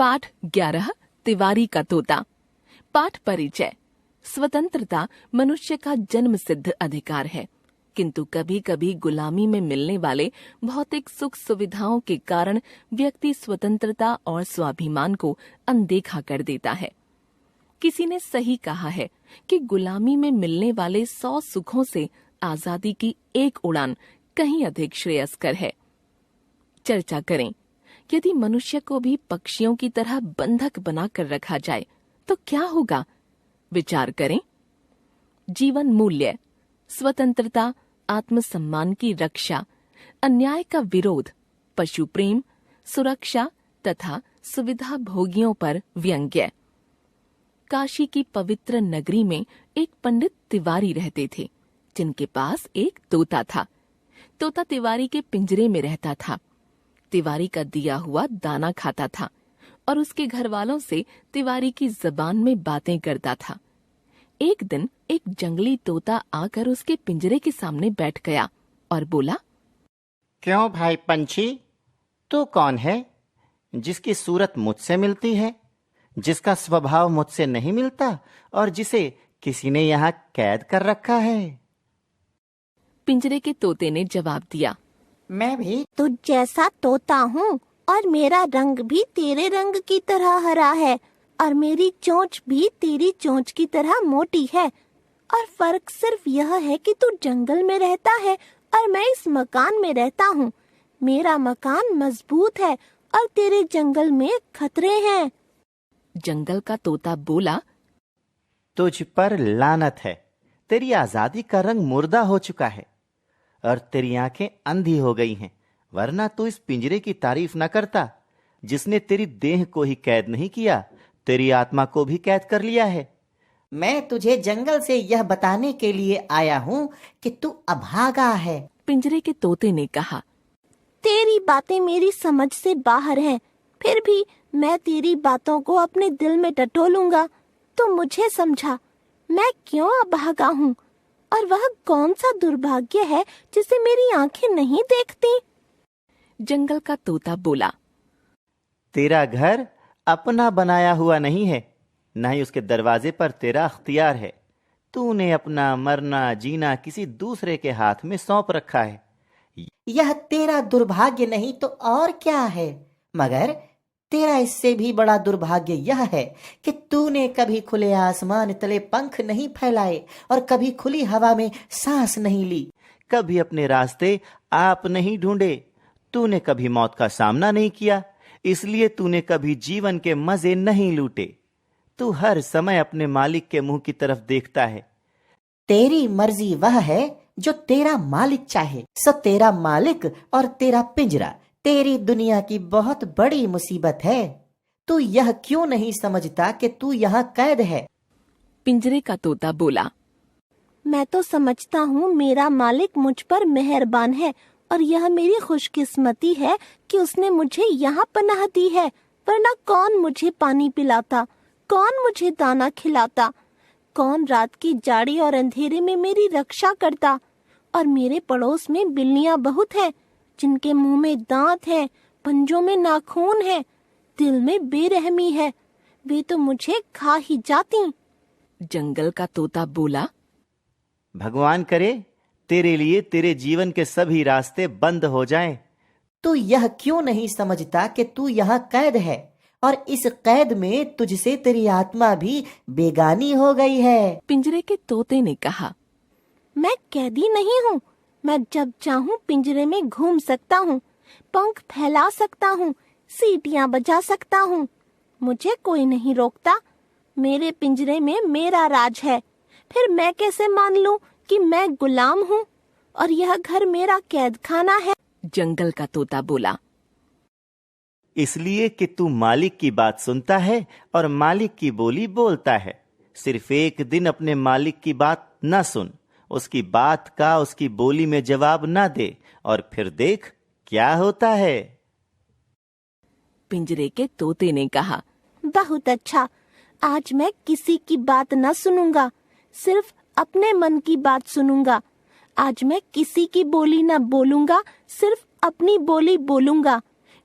पाठ 11 तिवारी का तोता। पाठ परिचय। स्वतंत्रता मनुष्य का जन्म सिद्ध अधिकार है, किंतु कभी कभी गुलामी में मिलने वाले भौतिक सुख सुविधाओं के कारण व्यक्ति स्वतंत्रता और स्वाभिमान को अनदेखा कर देता है। किसी ने सही कहा है कि गुलामी में मिलने वाले 100 सुखों से आजादी की एक उड़ान कहीं अधिक श्रेयस्कर है। चर्चा करें, यदि मनुष्य को भी पक्षियों की तरह बंधक बनाकर रखा जाए तो क्या होगा? विचार करें। जीवन मूल्य, स्वतंत्रता, आत्मसम्मान की रक्षा, अन्याय का विरोध, पशु प्रेम, सुरक्षा तथा सुविधा भोगियों पर व्यंग्य। काशी की पवित्र नगरी में एक पंडित तिवारी रहते थे, जिनके पास एक तोता था। तोता तिवारी के पिंजरे में रहता था। तिवारी का दिया हुआ दाना खाता था और उसके घर वालों से तिवारी की जबान में बातें करता था। एक दिन एक जंगली तोता आकर उसके पिंजरे के सामने बैठ गया और बोला, क्यों भाई पंछी, तू कौन है जिसकी सूरत मुझसे मिलती है, जिसका स्वभाव मुझसे नहीं मिलता और जिसे किसी ने यहाँ कैद कर रखा है? पिंजरे के तोते ने जवाब दिया, मैं भी तुझ जैसा तोता हूँ और मेरा रंग भी तेरे रंग की तरह हरा है और मेरी चोंच भी तेरी चोंच की तरह मोटी है, और फर्क सिर्फ यह है कि तू जंगल में रहता है और मैं इस मकान में रहता हूँ। मेरा मकान मजबूत है और तेरे जंगल में खतरे हैं। जंगल का तोता बोला, तुझ पर लानत है, तेरी आजादी का रंग मुर्दा हो चुका है और तेरी आंखें अंधी हो गई हैं, वरना तू इस पिंजरे की तारीफ न करता जिसने तेरी देह को ही कैद नहीं किया, तेरी आत्मा को भी कैद कर लिया है। मैं तुझे जंगल से यह बताने के लिए आया हूँ कि तू अभागा है। पिंजरे के तोते ने कहा, तेरी बातें मेरी समझ से बाहर हैं, फिर भी मैं तेरी बातों को अपने दिल में टटोलूंगा। तो मुझे समझा, मैं क्यों अभागा हूँ और वह कौन सा दुर्भाग्य है जिसे मेरी आंखें नहीं देखती? जंगल का तोता बोला, तेरा घर अपना बनाया हुआ नहीं है, न ही उसके दरवाजे पर तेरा अख्तियार है। तूने अपना मरना जीना किसी दूसरे के हाथ में सौंप रखा है। यह तेरा दुर्भाग्य नहीं तो और क्या है, मगर तेरा इससे भी बड़ा दुर्भाग्य यह है कि तूने कभी खुले आसमान तले पंख नहीं फैलाए और कभी खुली हवा में सांस नहीं ली, कभी अपने रास्ते आप नहीं ढूंढे, तूने कभी मौत का सामना नहीं किया, इसलिए तूने कभी जीवन के मजे नहीं लूटे। तू हर समय अपने मालिक के मुंह की तरफ देखता है। तेरी मर्जी वह है जो तेरा मालिक चाहे, सो तेरा मालिक और तेरा पिंजरा तेरी दुनिया की बहुत बड़ी मुसीबत है। तू यह क्यों नहीं समझता कि तू यहाँ कैद है? पिंजरे का तोता बोला, मैं तो समझता हूँ मेरा मालिक मुझ पर मेहरबान है और यह मेरी खुशकिस्मती है कि उसने मुझे यहाँ पनाह दी है, वरना कौन मुझे पानी पिलाता, कौन मुझे दाना खिलाता, कौन रात की जाड़ी और अंधेरे में मेरी रक्षा करता। और मेरे पड़ोस में बिल्लियाँ बहुत हैं, जिनके मुंह में दांत हैं, पंजों में नाखून हैं, दिल में बेरहमी है, वे तो मुझे खा ही जाती। जंगल का तोता बोला, भगवान करे तेरे लिए तेरे जीवन के सभी रास्ते बंद हो जाएं। तू यह क्यों नहीं समझता कि तू यहाँ कैद है और इस कैद में तुझसे तेरी आत्मा भी बेगानी हो गई है। पिंजरे के तोते ने कहा, मैं कैदी नहीं हूँ, मैं जब चाहूँ पिंजरे में घूम सकता हूँ, पंख फैला सकता हूँ, सीटियाँ बजा सकता हूँ, मुझे कोई नहीं रोकता। मेरे पिंजरे में मेरा राज है, फिर मैं कैसे मान लूं कि मैं गुलाम हूँ और यह घर मेरा कैद खाना है? जंगल का तोता बोला, इसलिए कि तू मालिक की बात सुनता है और मालिक की बोली बोलता है। सिर्फ एक दिन अपने मालिक की बात न सुन, उसकी बात का उसकी बोली में जवाब न दे और फिर देख क्या होता है। पिंजरे के तोते ने कहा, बहुत अच्छा, आज मैं किसी की बात न सुनूंगा, सिर्फ अपने मन की बात सुनूंगा। आज मैं किसी की बोली न बोलूंगा, सिर्फ अपनी बोली बोलूंगा।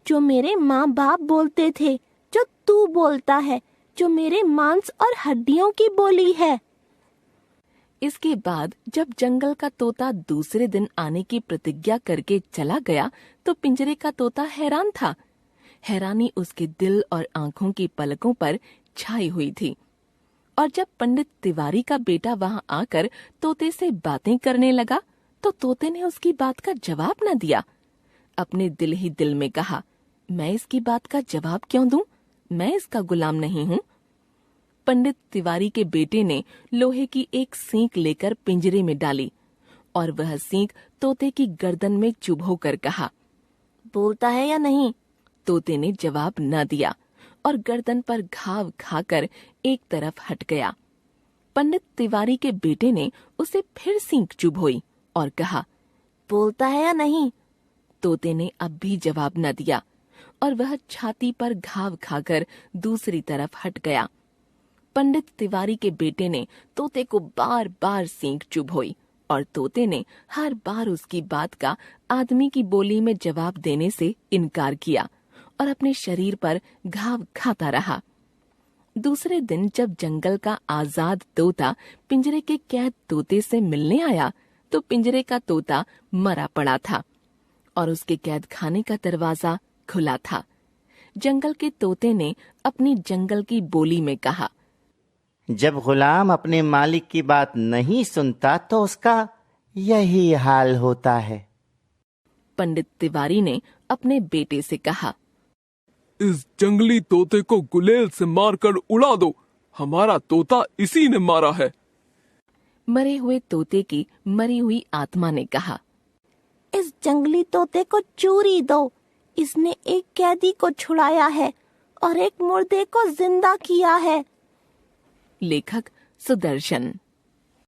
जो मेरे माँ बाप बोलते थे, जो तू तू बोलता है, जो मेरे मांस और हड्डियों की बोली है। इसके बाद जब जंगल का तोता दूसरे दिन आने की प्रतिज्ञा करके चला गया तो पिंजरे का तोता हैरान था। हैरानी उसके दिल और आंखों की पलकों पर छाई हुई थी। और जब पंडित तिवारी का बेटा वहां आकर तोते से बातें करने लगा तो तोते ने उसकी बात का जवाब न दिया। अपने दिल ही दिल में कहा, मैं इसकी बात का जवाब क्यों दूं? मैं इसका गुलाम नहीं हूं। पंडित तिवारी के बेटे ने लोहे की एक सींक लेकर पिंजरे में डाली और वह सींक तोते की गर्दन में चुभो कर कहा, बोलता है या नहीं? तोते ने जवाब न दिया और गर्दन पर घाव खाकर एक तरफ हट गया। पंडित तिवारी के बेटे ने उसे फिर सींक चुभोई और कहा, बोलता है या नहीं? तोते ने अब भी जवाब न दिया और वह छाती पर घाव खाकर दूसरी तरफ हट गया। पंडित तिवारी के बेटे ने तोते को बार बार सींक चुभोई और तोते ने हर बार उसकी बात का आदमी की बोली में जवाब देने से इनकार किया और अपने शरीर पर घाव खाता रहा। दूसरे दिन जब जंगल का आजाद तोता पिंजरे के कैद तोते से मिलने आया तो पिंजरे का तोता मरा पड़ा था और उसके कैद खाने का दरवाजा खुला था। जंगल के तोते ने अपनी जंगल की बोली में कहा, जब गुलाम अपने मालिक की बात नहीं सुनता तो उसका यही हाल होता है। पंडित तिवारी ने अपने बेटे से कहा, इस जंगली तोते को गुलेल से मारकर उड़ा दो, हमारा तोता इसी ने मारा है। मरे हुए तोते की मरी हुई आत्मा ने कहा, इस जंगली तोते को चूरी दो, इसने एक कैदी को छुड़ाया है और एक मुर्दे को जिंदा किया है। लेखक सुदर्शन।